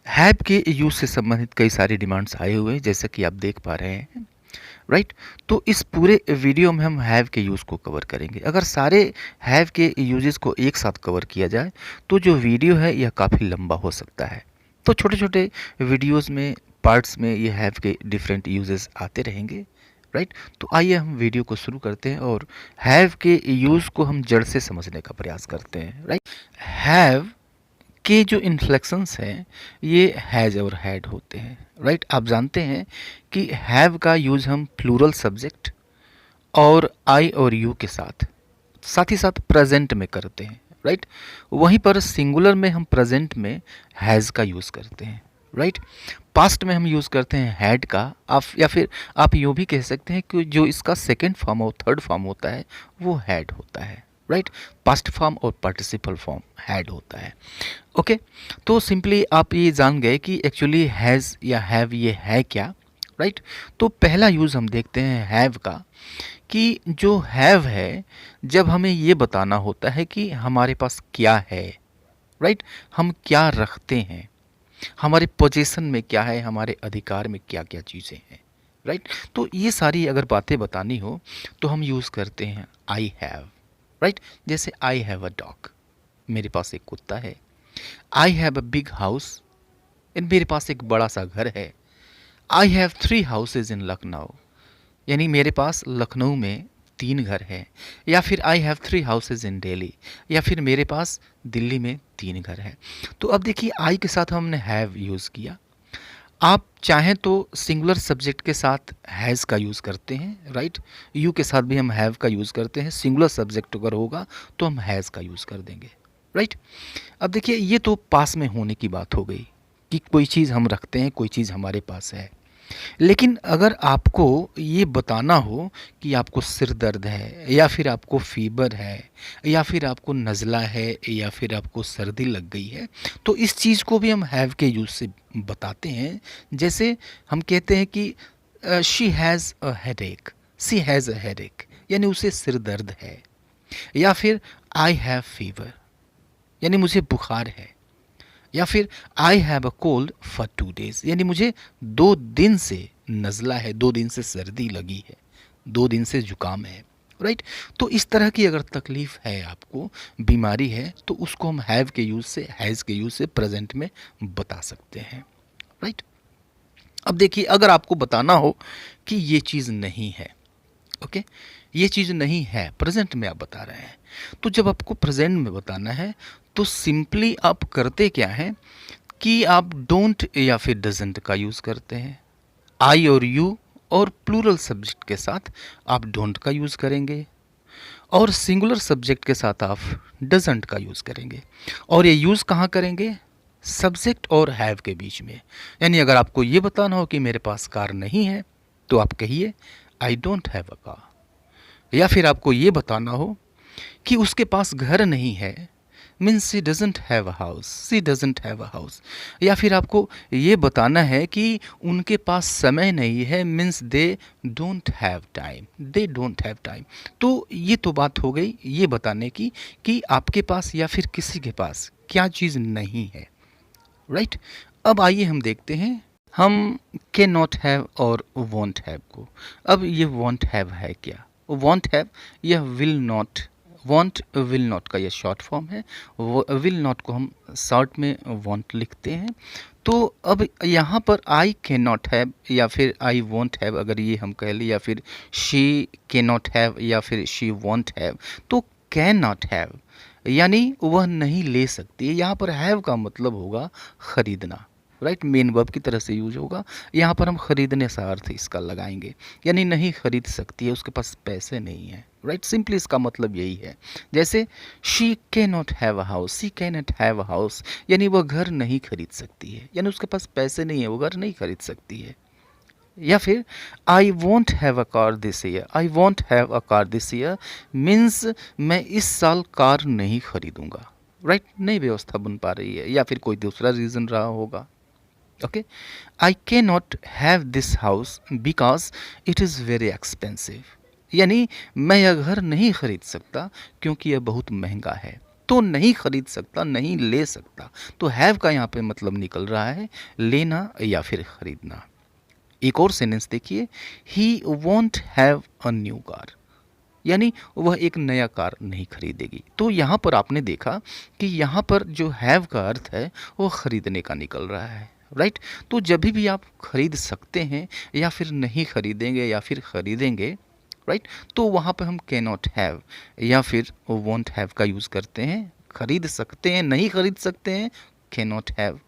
Have के use से संबंधित कई सारे डिमांड्स आए हुए हैं जैसा कि आप देख पा रहे हैं, राइट? तो इस पूरे वीडियो में हम हैव के यूज़ को कवर करेंगे। अगर सारे हैव के यूजेस को एक साथ कवर किया जाए तो जो वीडियो है यह काफ़ी लंबा हो सकता है। तो छोटे-छोटे वीडियोस में, पार्ट्स में ये हैव के डिफरेंट यूजेस आते रहेंगे, राइट? तो आइए हम वीडियो को शुरू करते हैं और हैव के यूज़ को हम जड़ से समझने का प्रयास करते हैं, राइट? हैव के जो इन्फ्लेक्शंस हैं ये हैज़ और हैड होते हैं, राइट? आप जानते हैं कि हैव का यूज़ हम प्लूरल सब्जेक्ट और आई और यू के साथ साथ ही साथ प्रेजेंट में करते हैं, राइट? वहीं पर सिंगुलर में हम प्रेजेंट में हैज़ का यूज़ करते हैं, राइट? पास्ट में हम यूज़ करते हैं हैड का। आप या फिर आप यूँ भी कह सकते हैं कि जो इसका सेकेंड फॉर्म और थर्ड फॉर्म होता है वो हैड होता है, राइट? पास्ट फॉर्म और पार्टिसिपल फॉर्म हैड होता है। ओके, तो सिंपली आप ये जान गए कि एक्चुअली हैज़ या हैव ये है क्या, राइट? तो पहला यूज़ हम देखते हैं हैव का कि जो हैव है जब हमें ये बताना होता है कि हमारे पास क्या है, राइट? हम क्या रखते हैं, हमारे पोजीशन में क्या है, हमारे अधिकार में क्या क्या चीज़ें हैं, राइट? तो ये सारी अगर बातें बतानी हो तो हम यूज़ करते हैं आई हैव, राइट? जैसे आई हैव अ डॉग, मेरे पास एक कुत्ता है। I have a big house, मेरे पास एक बड़ा सा घर है। I have 3 houses in Lucknow, यानी मेरे पास लखनऊ में 3 घर हैं। या फिर I have 3 houses in Delhi, या फिर मेरे पास दिल्ली में 3 घर हैं। तो अब देखिए आई के साथ हमने हैव यूज़ किया। आप चाहें तो सिंगुलर सब्जेक्ट के साथ हैज़ का यूज़ करते हैं, राइट? यू के साथ भी हम हैव का यूज़ करते हैं। सिंगुलर सब्जेक्ट अगर होगा तो हम हैज़ का यूज़ कर देंगे, राइट? अब देखिए ये तो पास में होने की बात हो गई कि कोई चीज़ हम रखते हैं, कोई चीज़ हमारे पास है। लेकिन अगर आपको ये बताना हो कि आपको सिर दर्द है, या फिर आपको फीवर है, या फिर आपको नज़ला है, या फिर आपको सर्दी लग गई है, तो इस चीज़ को भी हम हैव के यूज़ से बताते हैं। जैसे हम कहते हैं कि she has a headache, she has a headache, यानी उसे सिर दर्द है। या फिर आई हैव फीवर, यानी मुझे बुखार है। या फिर I have a cold for 2 days, यानी मुझे 2 दिन से नज़ला है, 2 दिन से सर्दी लगी है, 2 दिन से जुकाम है, राइट? तो इस तरह की अगर तकलीफ़ है आपको, बीमारी है, तो उसको हम हैव के यूज़ से, हैज़ के यूज़ से प्रेजेंट में बता सकते हैं, राइट? अब देखिए अगर आपको बताना हो कि ये चीज़ नहीं है, ओके, ये चीज़ नहीं है, प्रेजेंट में आप बता रहे हैं, तो जब आपको प्रेजेंट में बताना है तो सिंपली आप करते क्या हैं कि आप डोंट या फिर डजंट का यूज़ करते हैं। आई और यू और प्लूरल सब्जेक्ट के साथ आप डोंट का यूज़ करेंगे और सिंगुलर सब्जेक्ट के साथ आप डजंट का यूज़ करेंगे। और ये यूज़ कहाँ करेंगे? सब्जेक्ट और हैव के बीच में। यानी अगर आपको ये बताना हो कि मेरे पास कार नहीं है तो आप कहिए I don't have a car. या फिर आपको ये बताना हो कि उसके पास घर नहीं है, means she doesn't have a house, she doesn't have a house. या फिर आपको ये बताना है कि उनके पास समय नहीं है, means they don't have time, they don't have time. तो ये तो बात हो गई ये बताने की कि आपके पास या फिर किसी के पास क्या चीज़ नहीं है, राइट? अब आइए हम देखते हैं हम कैन नॉट हैव और वॉन्ट हैव को। अब ये वॉन्ट हैव है क्या? वॉन्ट हैव यह will not, want will not का यह शॉर्ट फॉर्म है। विल नॉट को हम शॉर्ट में वॉन्ट लिखते हैं। तो अब यहाँ पर आई कैन नॉट हैव या फिर आई वॉन्ट हैव अगर ये हम कह लें, या फिर शी कैन नॉट हैव या फिर शी वॉन्ट हैव, तो कैन नॉट हैव यानी वह नहीं ले सकती है। यहाँ पर हैव का मतलब होगा खरीदना, राइट? मेन वर्ब की तरह से यूज होगा। यहाँ पर हम खरीदने सा अर्थ इसका लगाएंगे, यानी नहीं खरीद सकती है, उसके पास पैसे नहीं है, राइट? सिंपली इसका मतलब यही है। जैसे she can not have a house, she can not have a house, यानी वह घर नहीं खरीद सकती है, यानी उसके पास पैसे नहीं है, वो घर नहीं खरीद सकती है। या फिर I want have a car this year, I want have a car this year means मैं इस साल कार नहीं खरीदूंगा, राइट? नहीं व्यवस्था बन पा रही है, या फिर कोई दूसरा रीज़न रहा होगा। Okay, I can not have this house because it is very expensive, यानी मैं यह घर नहीं खरीद सकता क्योंकि यह बहुत महंगा है। तो नहीं खरीद सकता, नहीं ले सकता। तो हैव का यहाँ पे मतलब निकल रहा है लेना या फिर खरीदना। एक और सेंटेंस देखिए, he want have a new car, यानी वह एक नया कार नहीं खरीदेगी। तो यहाँ पर आपने देखा कि यहाँ पर जो हैव का अर्थ है वो खरीदने का निकल रहा है, राइट। तो जब भी आप खरीद सकते हैं या फिर नहीं खरीदेंगे या फिर खरीदेंगे, राइट, तो वहाँ पर हम कैन नॉट हैव या फिर वॉन्ट हैव का यूज़ करते हैं। खरीद सकते हैं, नहीं खरीद सकते हैं, कैन नॉट हैव,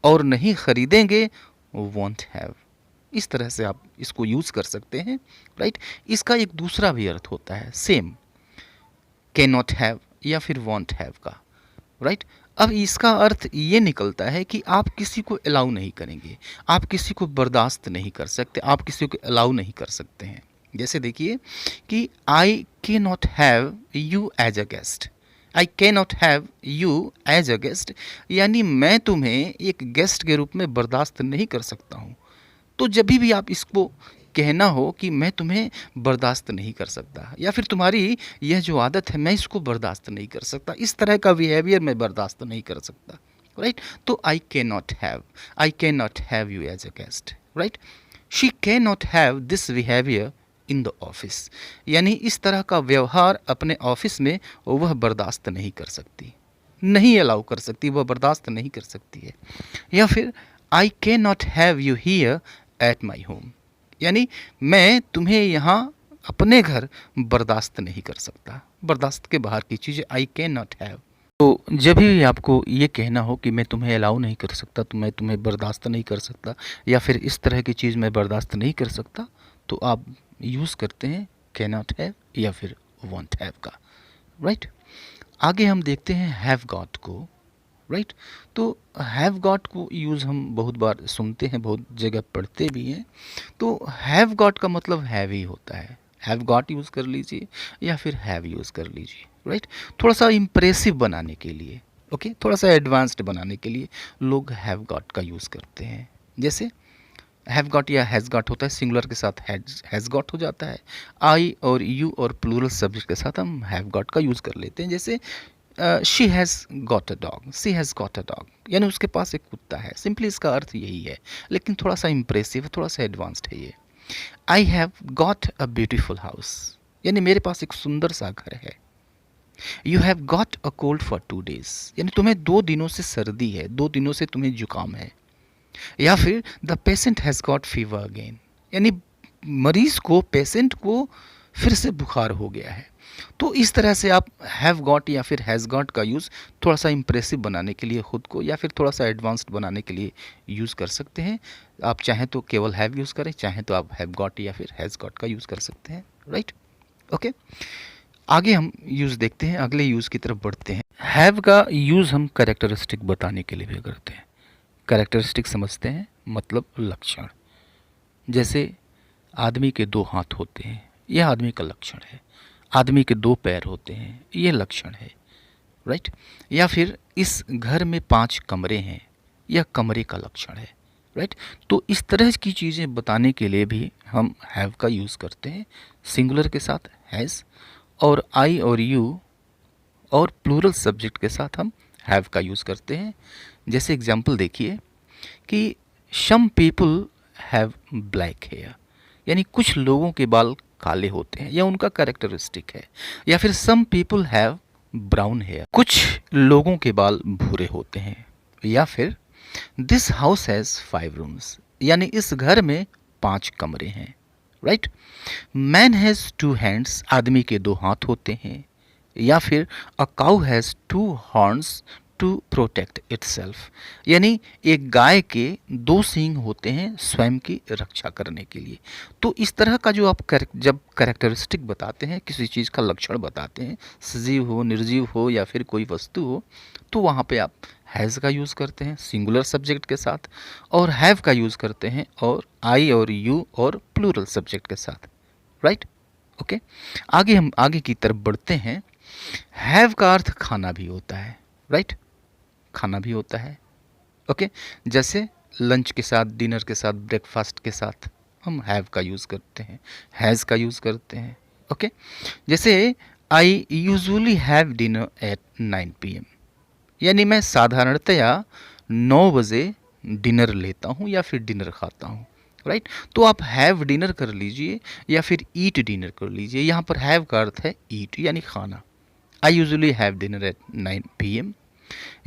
और नहीं खरीदेंगे, वॉन्ट हैव। इस तरह से आप इसको यूज़ कर सकते हैं, राइट। इसका एक दूसरा भी अर्थ होता है सेम, कैन नॉट हैव या फिर वॉन्ट हैव का, राइट। अब इसका अर्थ ये निकलता है कि आप किसी को अलाउ नहीं करेंगे, आप किसी को बर्दाश्त नहीं कर सकते, आप किसी को अलाउ नहीं कर सकते हैं। जैसे देखिए कि I can not have you as a guest, I can not have you as a guest, यानी मैं तुम्हें एक गेस्ट के रूप में बर्दाश्त नहीं कर सकता हूँ। तो जब भी आप इसको कहना हो कि मैं तुम्हें बर्दाश्त नहीं कर सकता, या फिर तुम्हारी यह जो आदत है मैं इसको बर्दाश्त नहीं कर सकता, इस तरह का बिहेवियर मैं बर्दाश्त नहीं कर सकता, राइट। तो I can not have you as a guest, right. She can not have this behaviour in the office, यानी इस तरह का व्यवहार अपने ऑफिस में वह बर्दाश्त नहीं कर सकती, नहीं अलाउ कर सकती, वह बर्दाश्त नहीं कर सकती है। या फिर आई can not have you here at my home, यानी मैं तुम्हें यहाँ अपने घर बर्दाश्त नहीं कर सकता, बर्दाश्त के बाहर की चीज़ें आई कैन नॉट हैव। तो जब भी आपको ये कहना हो कि मैं तुम्हें अलाउ नहीं कर सकता, तो मैं तुम्हें बर्दाश्त नहीं कर सकता, या फिर इस तरह की चीज़ मैं बर्दाश्त नहीं कर सकता, तो आप यूज़ करते हैं कैन नॉट हैव या फिर वॉन्ट हैव का, राइट। आगे हम देखते हैं हैव गॉट को, राइट। तो हैव गॉट को यूज़ हम बहुत बार सुनते हैं, बहुत जगह पढ़ते भी हैं। तो हैव गॉट का मतलब हैव ही होता है, हैव गॉट यूज़ कर लीजिए या फिर हैव यूज़ कर लीजिए, राइट। थोड़ा सा इम्प्रेसिव बनाने के लिए, ओके, थोड़ा सा एडवांस्ड बनाने के लिए लोग हैव गॉट का यूज़ करते हैं। जैसे हैव गॉट या हैज़ गॉट होता है, सिंगुलर के साथ हैज़ गॉट हो जाता है। आई और यू और प्लूरल सब्जेक्ट के साथ हम हैव गॉट का यूज़ कर लेते हैं। जैसे she has got a dog, she has got a dog, यानी उसके पास एक कुत्ता है। सिंपली इसका अर्थ यही है, लेकिन थोड़ा सा इम्प्रेसिव है, थोड़ा सा एडवांस्ड है ये। I have got a beautiful house, यानी मेरे पास एक सुंदर सा घर है। You have got a cold for 2 days, यानी तुम्हें 2 दिनों से सर्दी है, 2 दिनों से तुम्हें जुकाम है। या फिर the patient has got fever again, यानी मरीज को, पेशेंट को फिर से बुखार हो गया है। तो इस तरह से आप हैव गॉट या फिर हैज़ गॉट का यूज़ थोड़ा सा इम्प्रेसिव बनाने के लिए खुद को, या फिर थोड़ा सा एडवांस्ड बनाने के लिए यूज़ कर सकते हैं। आप चाहें तो केवल हैव यूज़ करें, चाहें तो आप हैव गॉट या फिर हैज़ गॉट का यूज़ कर सकते हैं, राइट। ओके, आगे हम यूज़ देखते हैं, अगले यूज़ की तरफ बढ़ते हैं। हैव का यूज़ हम कैरेक्टरिस्टिक बताने के लिए भी करते हैं। कैरेक्टरिस्टिक समझते हैं, मतलब लक्षण। जैसे आदमी के 2 हाथ होते हैं, यह आदमी का लक्षण है। आदमी के 2 पैर होते हैं, ये लक्षण है, राइट। या फिर इस घर में 5 कमरे हैं, यह कमरे का लक्षण है, राइट। तो इस तरह की चीज़ें बताने के लिए भी हम हैव का यूज़ करते हैं, सिंगुलर के साथ हैज़, और आई और यू और प्लूरल सब्जेक्ट के साथ हम हैव का यूज़ करते हैं। जैसे एग्जाम्पल देखिए कि some people have black hair, यानी कुछ लोगों के बाल काले होते हैं, या उनका कैरेक्टरिस्टिक है। या फिर some people have brown hair, कुछ लोगों के बाल भूरे होते हैं। या फिर दिस हाउस हैज़ 5 rooms, यानी इस घर में 5 कमरे हैं, राइट। मैन हैज़ 2 hands, आदमी के 2 हाथ होते हैं। या फिर a cow has 2 horns to protect itself, यानी एक गाय के 2 सींग होते हैं स्वयं की रक्षा करने के लिए। तो इस तरह का जो आप जब कैरेक्टरिस्टिक बताते हैं, किसी चीज़ का लक्षण बताते हैं, सजीव हो, निर्जीव हो या फिर कोई वस्तु हो, तो वहाँ पे आप हैज़ का यूज़ करते हैं सिंगुलर सब्जेक्ट के साथ, और हैव का यूज़ करते हैं और आई और यू और प्लूरल सब्जेक्ट के साथ, राइट। ओके, आगे हम आगे की तरफ बढ़ते हैं। हैव का अर्थ खाना भी होता है, राइट, खाना भी होता है। ओके, जैसे लंच के साथ, डिनर के साथ, ब्रेकफास्ट के साथ हम हैव का यूज़ करते हैं, हैज़ का यूज़ करते हैं। ओके, जैसे आई usually have dinner at 9 PM, यानी मैं साधारणतया 9 बजे डिनर लेता हूँ या फिर डिनर खाता हूँ। राइट, तो आप हैव डिनर कर लीजिए या फिर ईट डिनर कर लीजिए। यहाँ पर हैव का अर्थ है ईट यानी खाना। I usually have dinner at 9 PM,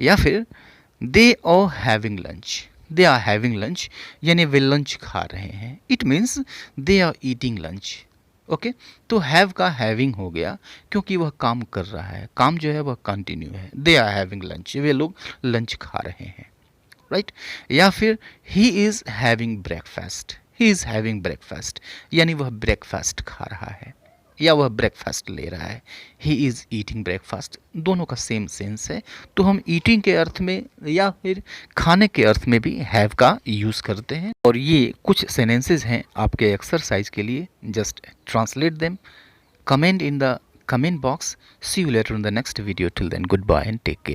या फिर they are having lunch, they are having lunch यानी वे लंच खा रहे हैं। It means they are eating lunch. Okay, तो हैव का हैविंग हो गया क्योंकि वह काम कर रहा है, काम जो है वह कंटिन्यू है। दे आर हैविंग लंच, वे लोग लंच खा रहे हैं। राइट, या फिर he is having breakfast, he is having breakfast यानी वह ब्रेकफास्ट खा रहा है या वह ब्रेकफास्ट ले रहा है। ही इज़ ईटिंग ब्रेकफास्ट, दोनों का सेम सेंस है। तो हम ईटिंग के अर्थ में या फिर खाने के अर्थ में भी हैव का यूज़ करते हैं। और ये कुछ सेंटेंसेस हैं आपके एक्सरसाइज के लिए, just translate them, comment in the comment box. See you later in the next video, till then good bye and take care.